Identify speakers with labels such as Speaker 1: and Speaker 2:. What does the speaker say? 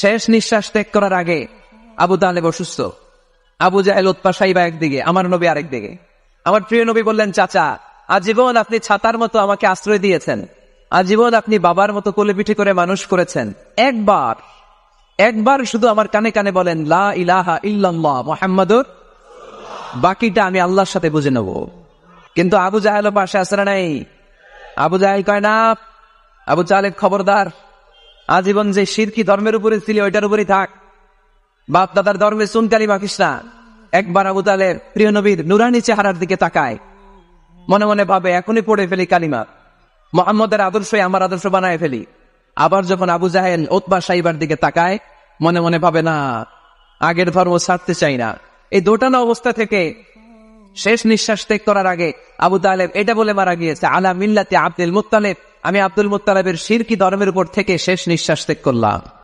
Speaker 1: শেষ নিঃশ্বাস ত্যাগ করার আগে আবু তালেব অসুস্থ, আবু জাহেল উতবা সাইবা একদিকে, আমার নবী আরেকদিকে। আমার প্রিয় নবী বললেন, চাচা আজীবন আপনি ছাতার মতো আমাকে আশ্রয় দিয়েছেন, আজীবন আপনি বাবার মতো কোলে পিঠে করে মানুষ করেছেন, একবার শুধু আমার কানে কানে বলেন লা ইলাহা ইল্লাল্লাহ মুহাম্মাদুর, বাকিটা আমি আল্লাহর সাথে বুঝে নেব। কিন্তু আবু জাহেল পাশে আসরা নাই। আবু জাহেল কয় না, আবু তালেব খবরদার, আজীবন যে শিরকি ধর্মের উপরে ছিল ওইটার উপরেই থাক, বাপ দাদার ধর্মে সুনকালি মাখিস না। একবার আবু তালেব প্রিয় নবীর নুরানি চেহারার দিকে তাকায়, মনে মনে ভাবে এখনই পড়ে ফেলি কালিমা, মুহাম্মদের আদর্শই আমার আদর্শ বানায় ফেলি। আবার যখন আবু জাহেল উতবা সাইবার দিকে তাকায়, মনে মনে ভাবে না, আগের ধর্ম ছাড়তে চাই না। এই দোটানা অবস্থা থেকে শেষ নিঃশ্বাস ত্যাগ করার আগে আবু তালেব এটা বলে মারা গিয়েছে, আলা মিল্লাতি আব্দুল মুত্তালিব, আমি আব্দুল মুত্তালিবের শিরকি ধর্মের উপর থেকে শেষ নিঃশ্বাস ত্যাগ করলাম।